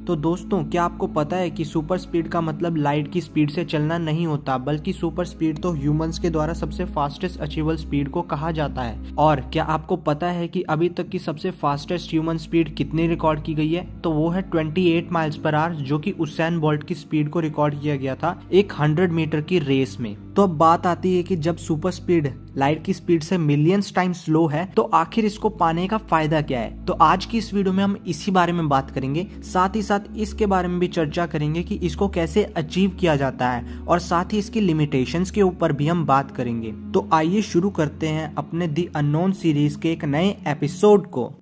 तो दोस्तों, क्या आपको पता है कि सुपर स्पीड का मतलब लाइट की स्पीड से चलना नहीं होता, बल्कि सुपर स्पीड तो ह्यूमंस के द्वारा सबसे फास्टेस्ट अचीवेबल स्पीड को कहा जाता है। और क्या आपको पता है कि अभी तक की सबसे फास्टेस्ट ह्यूमन स्पीड कितनी रिकॉर्ड की गई है? तो वो है 28 माइल्स पर आवर, जो कि उसैन बोल्ट की स्पीड को रिकॉर्ड किया गया था एक 100 मीटर की रेस में। तो अब बात आती है कि जब सुपर स्पीड लाइट की स्पीड से मिलियंस टाइम स्लो है, तो आखिर इसको पाने का फायदा क्या है? तो आज की इस वीडियो में हम इसी बारे में बात करेंगे, साथ ही साथ इसके बारे में भी चर्चा करेंगे कि इसको कैसे अचीव किया जाता है, और साथ ही इसकी लिमिटेशंस के ऊपर भी हम बात करेंगे। तो आइए शुरू करते हैं अपने दी अननोन सीरीज के एक नए एपिसोड को।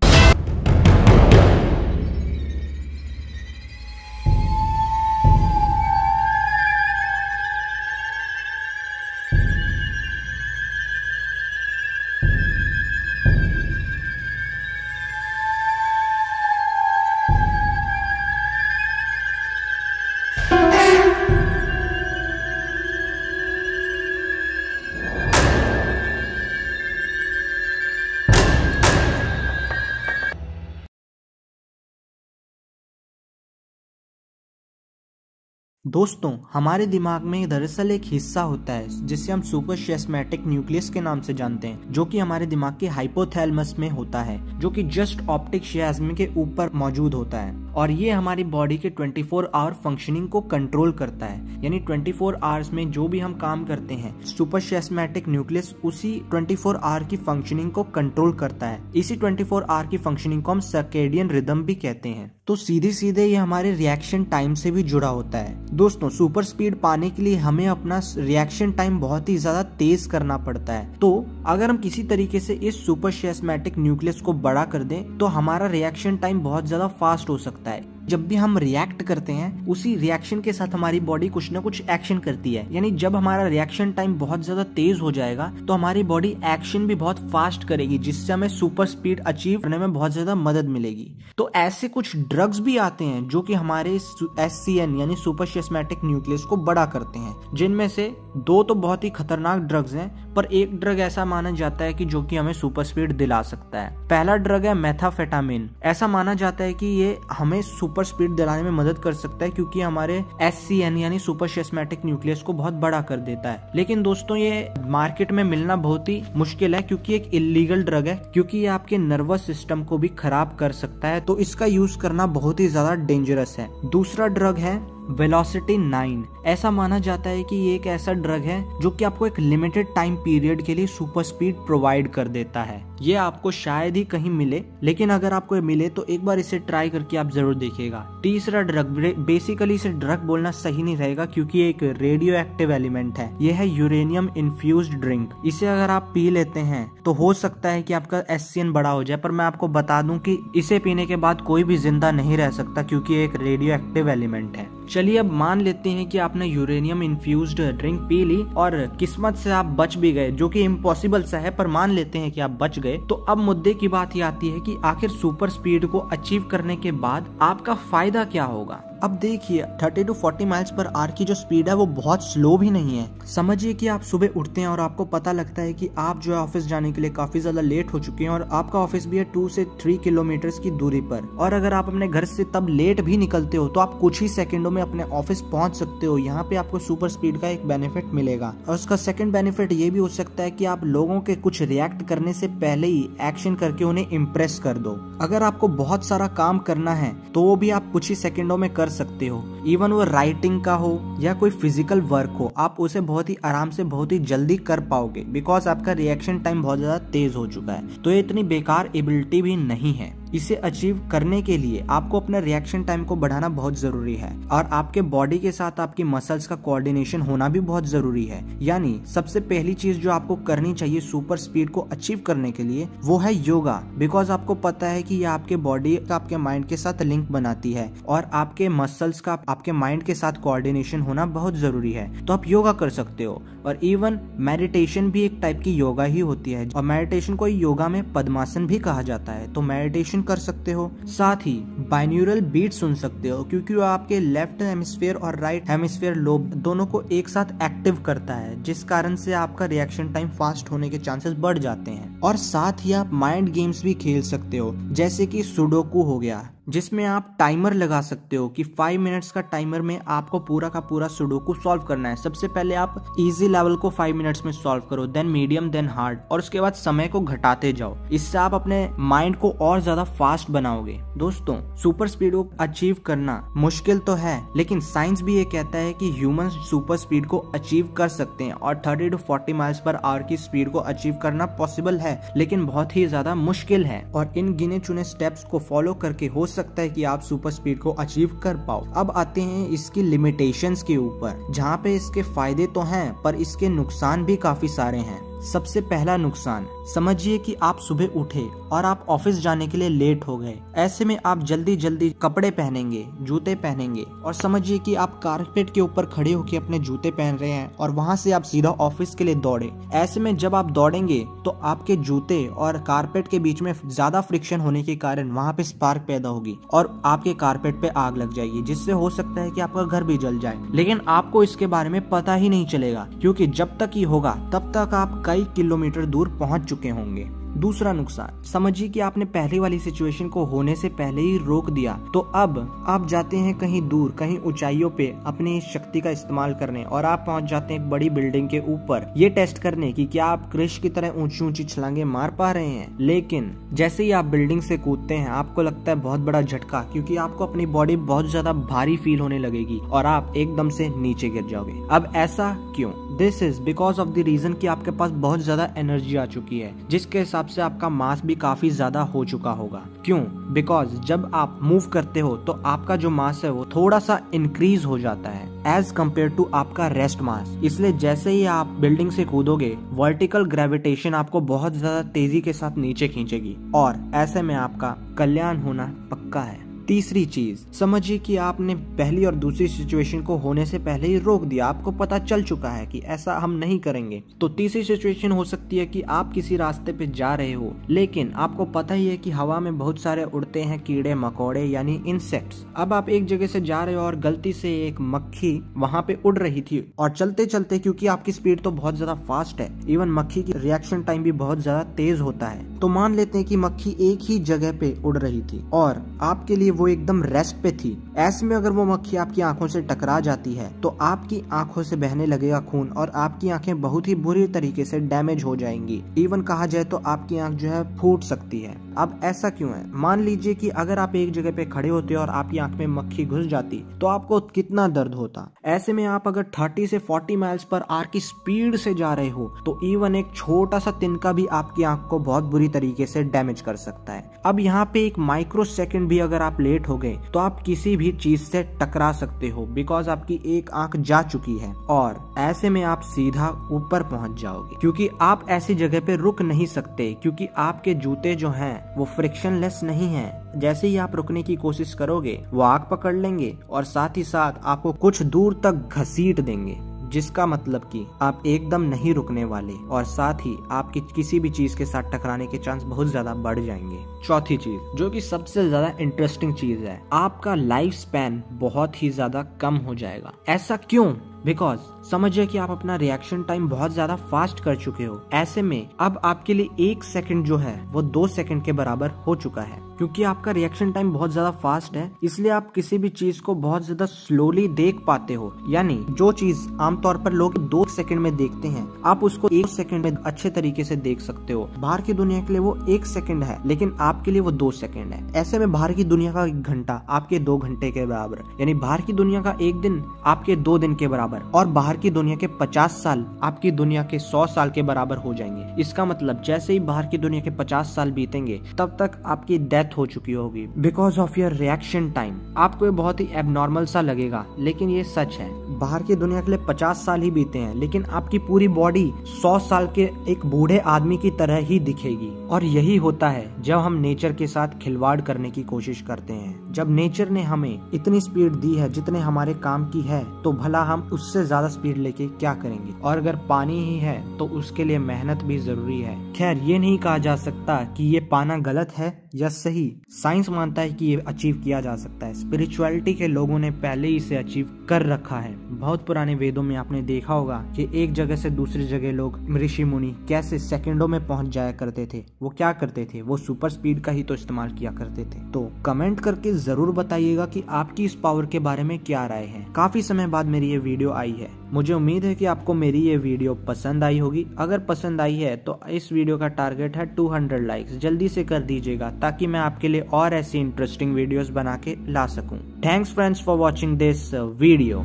दोस्तों, हमारे दिमाग में दरअसल एक हिस्सा होता है जिसे हम सुपरशियास्मैटिक न्यूक्लियस के नाम से जानते हैं, जो कि हमारे दिमाग के हाइपोथैलेमस में होता है, जो कि जस्ट ऑप्टिक चियाज्म के ऊपर मौजूद होता है। और ये हमारी बॉडी के 24 आवर फंक्शनिंग को कंट्रोल करता है। यानी 24 आवर्स में जो भी हम काम करते हैं, सुपरशियास्मैटिक न्यूक्लियस उसी 24 आवर की फंक्शनिंग को कंट्रोल करता है। इसी 24 आवर की फंक्शनिंग को हम सर्केडियन रिदम भी कहते हैं। तो सीधे सीधे ये हमारे रिएक्शन टाइम से भी जुड़ा होता है। दोस्तों, सुपर स्पीड पाने के लिए हमें अपना रिएक्शन टाइम बहुत ही ज्यादा तेज करना पड़ता है। तो अगर हम किसी तरीके से इस सुपरशियास्मैटिक न्यूक्लियस को बड़ा कर दें, तो हमारा रिएक्शन टाइम बहुत ज्यादा फास्ट हो सकता है। जब भी हम रिएक्ट करते हैं, उसी रिएक्शन के साथ हमारी बॉडी कुछ ना कुछ एक्शन करती है। यानी जब हमारा रिएक्शन टाइम बहुत ज्यादा तेज हो जाएगा, तो हमारी बॉडी एक्शन भी बहुत फास्ट करेगी, जिससे हमें सुपर स्पीड अचीव करने में बहुत ज्यादा मदद मिलेगी। तो ऐसे कुछ ड्रग्स भी आते हैं जो कि हमारे SCN यानी सुपरशियास्मैटिक न्यूक्लियस को बड़ा करते हैं, जिनमें से 2 तो बहुत ही खतरनाक ड्रग्स हैं, पर एक ड्रग ऐसा माना जाता है कि जो कि हमें सुपर स्पीड दिला सकता है। पहला ड्रग है मेथाफेटामिन। ऐसा माना जाता है कि ये हमें सुपर स्पीड दिलाने में मदद कर सकता है, क्योंकि हमारे SCN यानी सुपरशियास्मैटिक न्यूक्लियस को बहुत बड़ा कर देता है। लेकिन दोस्तों, ये मार्केट में मिलना बहुत ही मुश्किल है, क्योंकि एक इलीगल ड्रग है, क्योंकि ये आपके नर्वस सिस्टम को भी खराब कर सकता है। तो इसका यूज करना बहुत ही ज्यादा डेंजरस है। दूसरा ड्रग है वेलोसिटी 9। ऐसा माना जाता है कि ये एक ऐसा ड्रग है जो कि आपको एक लिमिटेड टाइम पीरियड के लिए सुपर स्पीड प्रोवाइड कर देता है। ये आपको शायद ही कहीं मिले, लेकिन अगर आपको ये मिले तो एक बार इसे ट्राई करके आप जरूर देखिएगा। तीसरा ड्रग, बेसिकली इसे ड्रग बोलना सही नहीं रहेगा, क्योंकि ये एक रेडियो एक्टिव एलिमेंट है। यह है यूरेनियम इन्फ्यूज्ड ड्रिंक। इसे अगर आप पी लेते हैं तो हो सकता है कि आपका SCN बड़ा हो जाए, पर मैं आपको बता दूं कि इसे पीने के बाद कोई भी जिंदा नहीं रह सकता, क्योंकि ये एक रेडियो एक्टिव एलिमेंट है। चलिए, अब मान लेते हैं कि आपने यूरेनियम इन्फ्यूज्ड ड्रिंक पी ली और किस्मत से आप बच भी गए, जो कि इम्पॉसिबल सा है, पर मान लेते हैं कि आप बच गए। तो अब मुद्दे की बात ही आती है कि आखिर सुपर स्पीड को अचीव करने के बाद आपका फायदा क्या होगा। अब देखिए, 30 to 40 माइल्स पर आवर की जो स्पीड है वो बहुत स्लो भी नहीं है। समझिए कि आप सुबह उठते हैं और आपको पता लगता है कि आप जो है ऑफिस जाने के लिए काफी ज्यादा लेट हो चुके हैं, और आपका ऑफिस भी है 2 से 3 किलोमीटर की दूरी पर। और अगर आप अपने घर से तब लेट भी निकलते हो, तो आप कुछ ही सेकंडों में अपने ऑफिस पहुंच सकते हो। यहाँ पे आपको सुपर स्पीड का एक बेनिफिट मिलेगा। और उसका सेकंड बेनिफिट ये भी हो सकता है कि आप लोगों के कुछ रिएक्ट करने से पहले ही एक्शन करके उन्हें इम्प्रेस कर दो। अगर आपको बहुत सारा काम करना है, तो वो भी आप कुछ ही सेकंडों में कर सकते हो। इवन वो राइटिंग का हो या कोई फिजिकल वर्क हो, आप उसे बहुत ही आराम से बहुत ही जल्दी कर पाओगे, बिकॉज आपका रिएक्शन टाइम बहुत ज्यादा तेज हो चुका है। तो ये इतनी बेकार एबिलिटी भी नहीं है। इसे अचीव करने के लिए आपको अपना रिएक्शन टाइम को बढ़ाना बहुत जरूरी है, और आपके बॉडी के साथ आपकी मसल्स का कोऑर्डिनेशन होना भी बहुत जरूरी है। यानी सबसे पहली चीज जो आपको करनी चाहिए सुपर स्पीड को अचीव करने के लिए, वो है योगा। बिकॉज आपको पता है कि ये आपके बॉडी का आपके माइंड के साथ लिंक बनाती है, और आपके मसल्स का आपके माइंड के साथ कोऑर्डिनेशन होना बहुत जरूरी है। तो आप योगा कर सकते हो। और इवन मेडिटेशन भी एक टाइप की योगा ही होती है, और मेडिटेशन को योगा में पद्मासन भी कहा जाता है। तो मेडिटेशन कर सकते हो। साथ ही बाइन्यूरल बीट सुन सकते हो, क्योंकि वो आपके लेफ्ट हेमिस्फीयर और राइट हेमिस्फीयर लोब दोनों को एक साथ एक्टिव करता है, जिस कारण से आपका रिएक्शन टाइम फास्ट होने के चांसेस बढ़ जाते हैं। और साथ ही आप माइंड गेम्स भी खेल सकते हो, जैसे कि सुडोकू हो गया, जिसमें आप टाइमर लगा सकते हो कि 5 मिनट्स का टाइमर में आपको पूरा का पूरा सुडोकू सॉल्व करना है। सबसे पहले आप इजी लेवल को 5 मिनट्स में सॉल्व करो, देन मीडियम, देन हार्ड, और उसके बाद समय को घटाते जाओ। इससे आप अपने माइंड को और ज्यादा फास्ट बनाओगे। दोस्तों, सुपर स्पीड को अचीव करना मुश्किल तो है, लेकिन साइंस भी ये कहता है कि ह्यूमन सुपर स्पीड को अचीव कर सकते हैं और 30 to 40 माइल्स पर आवर की स्पीड को अचीव करना पॉसिबल है, लेकिन बहुत ही ज्यादा मुश्किल है। और इन गिने चुने स्टेप्स को फॉलो करके हो सकता है कि आप सुपर स्पीड को अचीव कर पाओ। अब आते हैं इसकी लिमिटेशंस के ऊपर, जहाँ पे इसके फायदे तो हैं पर इसके नुकसान भी काफी सारे हैं। सबसे पहला नुकसान, समझिए कि आप सुबह उठे और आप ऑफिस जाने के लिए लेट हो गए। ऐसे में आप जल्दी जल्दी कपड़े पहनेंगे, जूते पहनेंगे, और समझिए कि आप कारपेट के ऊपर खड़े होकर अपने जूते पहन रहे हैं और वहां से आप सीधा ऑफिस के लिए दौड़े। ऐसे में जब आप दौड़ेंगे तो आपके जूते और कारपेट के बीच में ज्यादा फ्रिक्शन होने के कारण वहां पे स्पार्क पैदा होगी और आपके कारपेट पे आग लग जाएगी, जिससे हो सकता है कि आपका घर भी जल जाए। लेकिन आपको इसके बारे में पता ही नहीं चलेगा, क्योंकि जब तक ये होगा तब तक आप कई किलोमीटर दूर पहुंच चुके होंगे। दूसरा नुकसान, समझिए कि आपने पहले वाली सिचुएशन को होने से पहले ही रोक दिया, तो अब आप जाते हैं कहीं दूर, कहीं ऊंचाइयों पे अपनी इस शक्ति का इस्तेमाल करने, और आप पहुंच जाते हैं एक बड़ी बिल्डिंग के ऊपर ये टेस्ट करने की क्या आप क्रिश की तरह ऊंची ऊंची छलांगे मार पा रहे हैं। लेकिन जैसे ही आप बिल्डिंग से कूदते हैं आपको लगता है बहुत बड़ा झटका, क्योंकि आपको अपनी बॉडी बहुत ज्यादा भारी फील होने लगेगी और आप एकदम से नीचे गिर जाओगे। अब ऐसा क्यों? This is because of the reason कि आपके पास बहुत ज्यादा एनर्जी आ चुकी है, जिसके हिसाब से आपका मास भी काफी ज्यादा हो चुका होगा। क्यों? बिकॉज जब आप मूव करते हो तो आपका जो मास है वो थोड़ा सा इंक्रीज हो जाता है एज कम्पेयर टू आपका रेस्ट मास। इसलिए जैसे ही आप बिल्डिंग से कूदोगे, वर्टिकल ग्रेविटेशन आपको बहुत ज्यादा तेजी के साथ नीचे खींचेगी और ऐसे में आपका कल्याण होना पक्का है। तीसरी चीज, समझिए कि आपने पहली और दूसरी सिचुएशन को होने से पहले ही रोक दिया, आपको पता चल चुका है कि ऐसा हम नहीं करेंगे। तो तीसरी सिचुएशन हो सकती है कि आप किसी रास्ते पे जा रहे हो, लेकिन आपको पता ही है कि हवा में बहुत सारे उड़ते हैं कीड़े मकोड़े यानी इंसेक्ट्स। अब आप एक जगह से जा रहे हो और गलती से एक मक्खी वहां पे उड़ रही थी, और चलते चलते क्योंकि आपकी स्पीड तो बहुत ज्यादा फास्ट है, इवन मक्खी की रिएक्शन टाइम भी बहुत ज्यादा तेज होता है, तो मान लेते हैं कि मक्खी एक ही जगह पे उड़ रही थी और आपके लिए वो एकदम रेस्ट पे थी। ऐसे में अगर वो मक्खी आपकी आंखों से टकरा जाती है तो आपकी आंखों से बहने लगेगा खून और आपकी आंखें बहुत ही बुरी तरीके से डैमेज हो जाएंगी। इवन कहा जाए तो आपकी आंख जो है फूट सकती है। अब ऐसा क्यों है? मान लीजिए कि अगर आप एक जगह पे खड़े होते और आपकी आंख में मक्खी घुस जाती तो आपको कितना दर्द होता। ऐसे में आप अगर 30 से 40 माइल्स पर आवर की स्पीड से जा रहे हो तो इवन एक छोटा सा तिनका भी आपकी आंख को बहुत बुरी तरीके से डैमेज कर सकता है। अब यहाँ पे एक माइक्रो सेकंड भी अगर आप लेट हो गए तो आप किसी भी चीज से टकरा सकते हो, बिकॉज आपकी एक आंख जा चुकी है और ऐसे में आप सीधा ऊपर पहुंच जाओगे, क्योंकि आप ऐसी जगह पे रुक नहीं सकते, क्योंकि आपके जूते जो हैं वो फ्रिक्शनलेस नहीं हैं। जैसे ही आप रुकने की कोशिश करोगे वो आग पकड़ लेंगे और साथ ही साथ आपको कुछ दूर तक घसीट देंगे, जिसका मतलब कि आप एकदम नहीं रुकने वाले और साथ ही आपकी किसी भी चीज के साथ टकराने के चांस बहुत ज्यादा बढ़ जाएंगे। चौथी चीज, जो कि सबसे ज्यादा इंटरेस्टिंग चीज है, आपका लाइफ स्पैन बहुत ही ज्यादा कम हो जाएगा। ऐसा क्यों? बिकॉज समझिए कि आप अपना रिएक्शन टाइम बहुत ज्यादा फास्ट कर चुके हो। ऐसे में अब आपके लिए 1 सेकंड जो है वो 2 सेकंड के बराबर हो चुका है। क्योंकि आपका रिएक्शन टाइम बहुत ज्यादा फास्ट है, इसलिए आप किसी भी चीज को बहुत ज्यादा स्लोली देख पाते हो। यानी जो चीज आमतौर पर लोग 2 सेकंड में देखते हैं, आप उसको 1 सेकंड में अच्छे तरीके से देख सकते हो। बाहर की दुनिया के लिए वो 1 सेकंड है, लेकिन आपके लिए वो 2 सेकंड है। ऐसे में बाहर की दुनिया का 1 घंटा आपके 2 घंटे के बराबर, यानी बाहर की दुनिया का 1 दिन आपके 2 दिन के बराबर, और बाहर की दुनिया के 50 साल आपकी दुनिया के 100 साल के बराबर हो जाएंगे। इसका मतलब जैसे ही बाहर की दुनिया के 50 साल बीतेंगे तब तक आपकी डेथ हो चुकी होगी because of your reaction time. आपको ये बहुत ही एबनॉर्मल सा लगेगा, लेकिन ये सच है। बाहर की दुनिया के लिए 50 साल ही बीते हैं, लेकिन आपकी पूरी बॉडी 100 साल के एक बूढ़े आदमी की तरह ही दिखेगी। और यही होता है जब हम नेचर के साथ खिलवाड़ करने की कोशिश करते हैं। जब नेचर ने हमें इतनी स्पीड दी है जितने हमारे काम की है, तो भला हम उससे ज्यादा स्पीड लेके क्या करेंगे? और अगर पानी ही है तो उसके लिए मेहनत भी जरूरी है। खैर, ये नहीं कहा जा सकता कि ये पाना गलत है या सही। साइंस मानता है कि ये अचीव किया जा सकता है। स्पिरिचुअलिटी के लोगों ने पहले ही इसे अचीव कर रखा है। बहुत पुराने वेदों में आपने देखा होगा कि एक जगह से दूसरी जगह लोग ऋषि मुनि कैसे सेकंडों में पहुंच जाया करते थे। वो क्या करते थे, वो सुपर स्पीड का ही तो इस्तेमाल किया करते थे। तो कमेंट करके जरूर बताइएगा कि आपकी इस पावर के बारे में क्या राय है। काफी समय बाद मेरी ये वीडियो आई है, मुझे उम्मीद है कि आपको मेरी ये वीडियो पसंद आई होगी। अगर पसंद आई है तो इस वीडियो का टारगेट है 200 लाइक्स, जल्दी से कर दीजिएगा ताकि मैं आपके लिए और ऐसी इंटरेस्टिंग वीडियोस बना के ला सकूं। Thanks friends for watching this video.